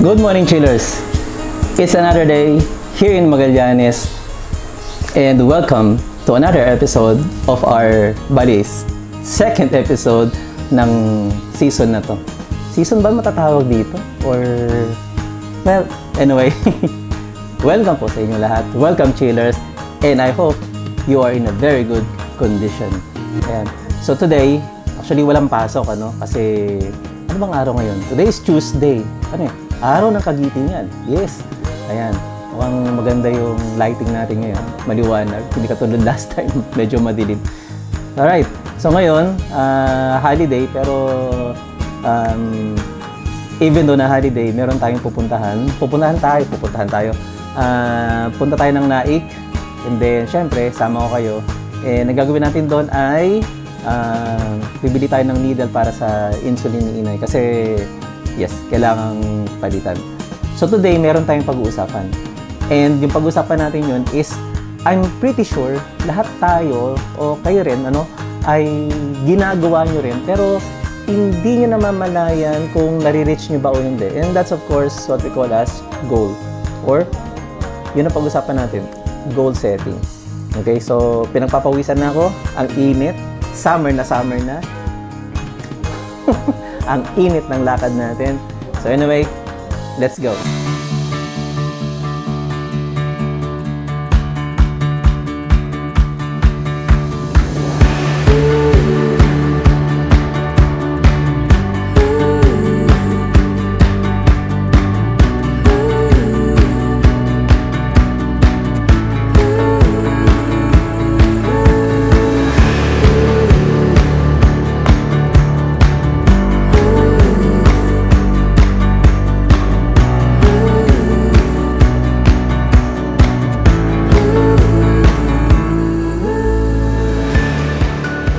Good morning, chillers! It's another day here in Magallanes and welcome to another episode of our Balis. Second episode ng season na to. Season ba matatawag dito? Or... well, anyway. Welcome po sa inyo lahat. Welcome, chillers. And I hope you are in a very good condition. Ayan. So today, actually walang pasok, ano? Kasi, ano bang araw ngayon? Today is Tuesday. Ano yun? Araw ng kagitingan. Yes. Ayan. Mukhang maganda yung lighting natin ngayon. Maliwanag. Hindi katulad last time. Medyo madilim. Alright. So ngayon, holiday. Pero even though na holiday, meron tayong pupuntahan. Pupuntahan tayo. Punta tayo ng Naik. And then, syempre, sama ko kayo. And nagagawin natin doon ay bibili tayo ng needle para sa insulin ni inay. Kasi yes, kailangang palitan. So today, meron tayong pag-uusapan. And yung pag-uusapan natin yun is, I'm pretty sure, lahat tayo, o kayo rin, ay ginagawa nyo rin. Pero, hindi nyo namamalayan kung nare-reach nyo ba o hindi. And that's of course, what we call as goal. Or, yun ang pag-uusapan natin, goal setting. Okay, so, pinagpapawisan na ako, ang init, summer na. Ang init ng lakad natin. So anyway, let's go.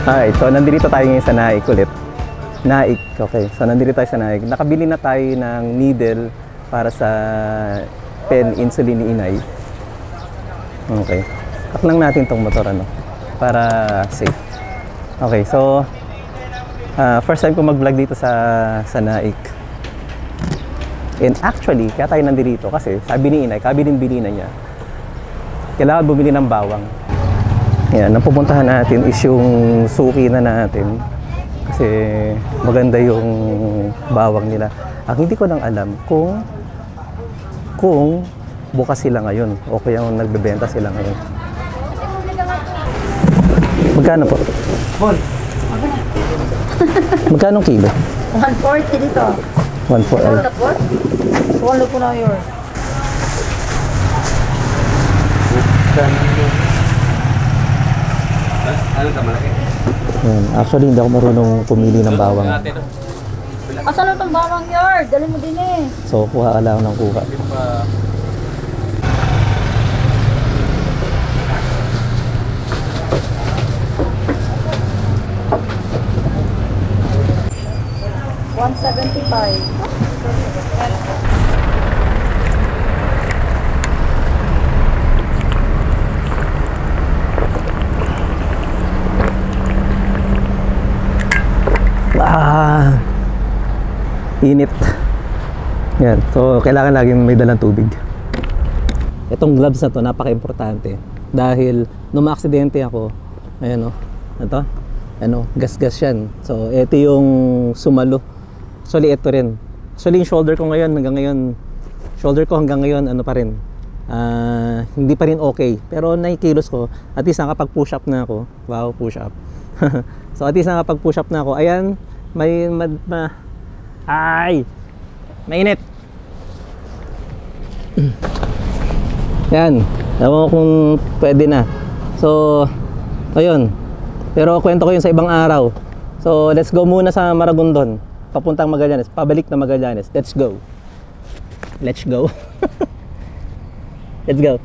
Alright, so nandito tayo ngayon sa Naik ulit. Naik, okay. So nandito tayo sa Naik. Nakabili na tayo ng needle para sa pen insulin ni inay. Okay. Cut lang natin tong motor, para safe. Okay, so first time ko mag-vlog dito sa Naik. And actually, kaya tayo nandito kasi sabi ni inay, kabilin-bili na niya. Kailangan bumili ng bawang. Yan, ang pupuntahan natin is yung suki na natin kasi maganda yung bawang nila. Ang hindi ko lang alam kung bukas sila ngayon o kaya nagbebenta sila ngayon. Magkano po? Magkano kilo? 140 dito. 140. Swallow po na yun. Ano ka malaki? Actually, hindi ako marunong pumili ng bawang. Asan na itong bawang yard? Dali mo din eh. So, kuha ka lang ng kuha. $175. Init. Yan. So, kailangan laging may dalang tubig. Itong gloves na to, napaka-importante. Dahil, nung ma-aksidente ako, ayan gas-gas yan. So, ito yung sumalo. Actually, ito rin. Actually, yung shoulder ko ngayon, hanggang ngayon, pa rin. Hindi pa rin okay. Pero nakikilos ko. At least nakapag-push up na ako. Wow, push up. So, at least nakapag-push up na ako. Ayan, mainit. Yan. Ewan ko kung pwede na. So, ayun. Pero kwento ko yun sa ibang araw. So, let's go muna sa Maragondon. Papuntang Magallanes. Pabalik na Magallanes. Let's go. Let's go. Let's go.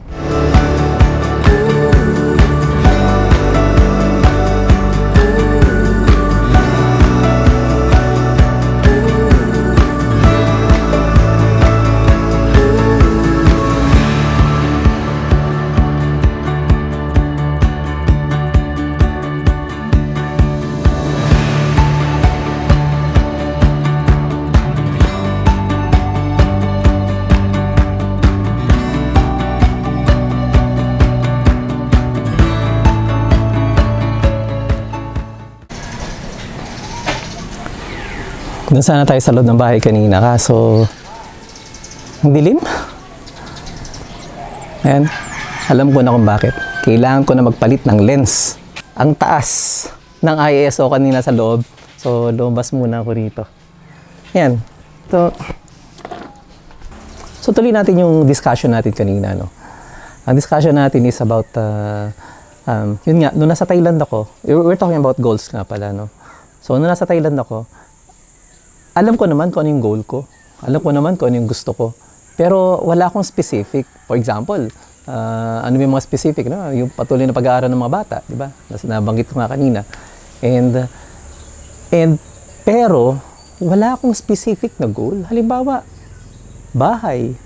Doon sana tayo sa loob ng bahay kanina, kaso ang dilim. Ayan, alam ko na kung bakit. Kailangan ko na magpalit ng lens. Ang taas ng ISO kanina sa loob. So, lumabas muna ako rito. Ayan. So tuloy natin yung discussion natin kanina, no? Ang discussion natin is about, yun nga, nung nasa Thailand ako, we're talking about goals nga pala, no? So, nung nasa Thailand ako, alam ko naman kung ano yung goal ko. Alam ko naman kung ano yung gusto ko. Pero wala akong specific. For example, ano yung mga specific, no? Yung patuloy na pag-aaral ng mga bata, di ba? Nabanggit ko nga kanina. Pero, wala akong specific na goal. Halimbawa, bahay.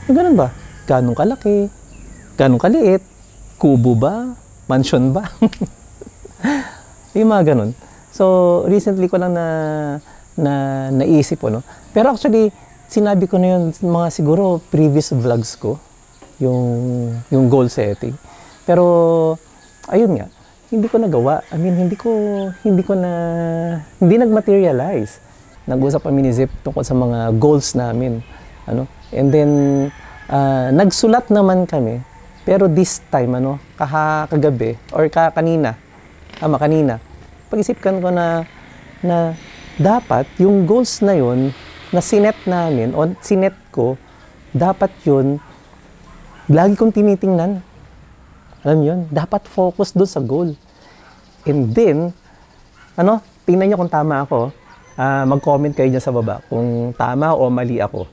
Ganun ba? Ganong kalaki? Ganong kaliit? Kubo ba? Mansion ba? Yung mga ganun. So, recently ko lang naisip ko, no? Pero actually, sinabi ko na yun mga siguro previous vlogs ko, yung goal setting. Pero, ayun nga, hindi ko nagawa. I mean, hindi nag-materialize. Nag-usap kami ni Zip tungkol sa mga goals namin. Ano? And then, nagsulat naman kami. Pero this time, kagabi, or kanina, pag-isipkan ko na dapat yung goals na yun, na sinet namin, o sinet ko, dapat yun, lagi kong tinitingnan. Alam yun, dapat focus doon sa goal. And then, tingnan nyo kung tama ako, mag-comment kayo dyan sa baba kung tama o mali ako.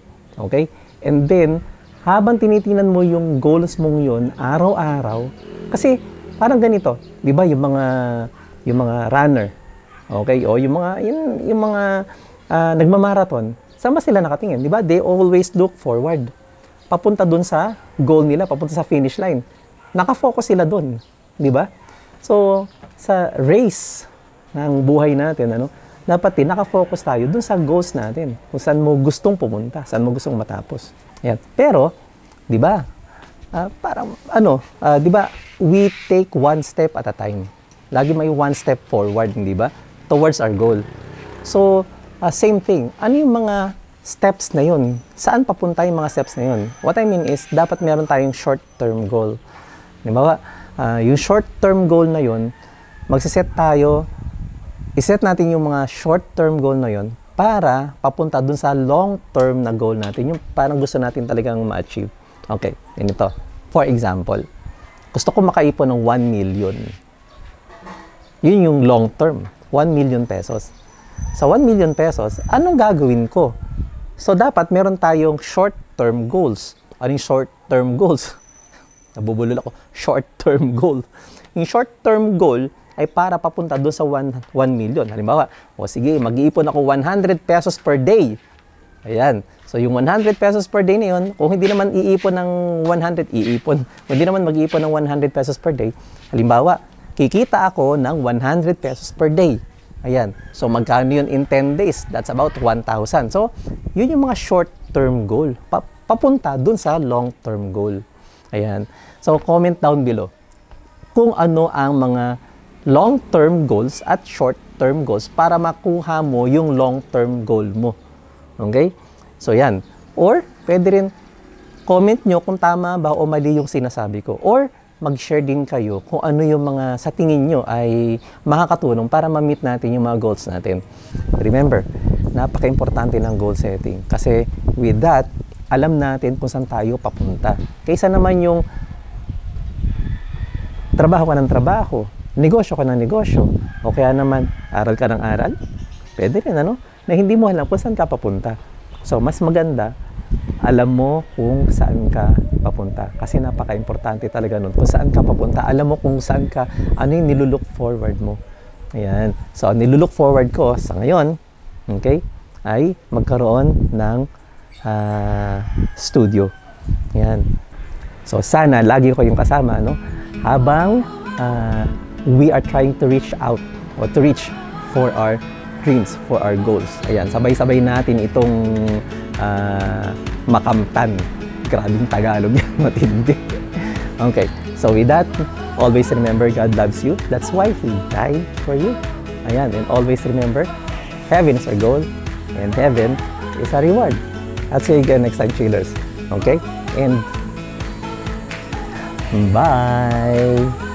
Okay? And then, habang tinitingnan mo yung goals mong yun, araw-araw, kasi parang ganito, di ba, yung mga runner, okay? O yung mga nagmamarathon, saan ba sila nakatingin? Di ba? They always look forward. Papunta dun sa goal nila, papunta sa finish line. Nakafocus sila dun. Di ba? So, sa race ng buhay natin, dapat din nakafocus tayo dun sa goals natin. Kung saan mo gustong pumunta, saan mo gustong matapos. Yan. Pero, di ba? Di ba? We take one step at a time. Lagi may one step forward, di ba? Towards our goal. So, same thing. Ano yung mga steps na yun? Saan papunta yung mga steps na yun? What I mean is, dapat meron tayong short-term goal. Di ba? Yung short-term goal na yun, magsiset tayo, iset natin yung mga short-term goal na yun para papunta dun sa long-term na goal natin, yung parang gusto natin talagang ma-achieve. Okay, ganito. For example, gusto ko makaipon ng 1 million. Yun yung long-term, 1 million pesos. Sa 1 million pesos, anong gagawin ko? So, dapat meron tayong short-term goals. Ano yung short-term goals? Nabubulol ako. Short-term goal. Yung short-term goal ay para papunta doon sa 1 million. Halimbawa, sige, mag-iipon ako 100 pesos per day. Ayan. So, yung 100 pesos per day na yun, kung hindi naman iipon ng 100, iipon. Kung hindi naman mag-iipon ng 100 pesos per day, halimbawa, kikita ako ng 100 pesos per day. Ayan. So, magkano yun in 10 days? That's about 1,000. So, yun yung mga short-term goal. Papunta dun sa long-term goal. Ayan. So, comment down below kung ano ang mga long-term goals at short-term goals para makuha mo yung long-term goal mo. Okay? So, yan. Or, pwede rin comment nyo kung tama ba o mali yung sinasabi ko. Or, mag-share din kayo kung ano yung mga sa tingin nyo ay makakatulong para ma-meet natin yung mga goals natin. Remember, napaka-importante ng goal setting. Kasi with that, alam natin kung saan tayo papunta. Kaysa naman yung trabaho ka ng trabaho, negosyo ka ng negosyo, o kaya naman aral ka ng aral, pwede rin, na hindi mo alam kung saan ka papunta. So, mas maganda, alam mo kung saan ka papunta. Kasi napaka-importante talaga nun. Kung saan ka papunta, alam mo kung saan ka, ano yung nilulook forward mo. Ayan. So, nilulook forward ko sa ngayon, okay, ay magkaroon ng studio. Ayan. So, sana lagi ko yung kasama, habang we are trying to reach out or to reach for our dreams, for our goals. Ayan, sabay-sabay natin itong makamtan. Grabing Tagalog yan, matindi. Okay, so with that, always remember God loves you. That's why He died for you. Ayan, and always remember, heaven is our goal, And heaven is a reward. I'll see you again next time, chillers. Okay? And bye!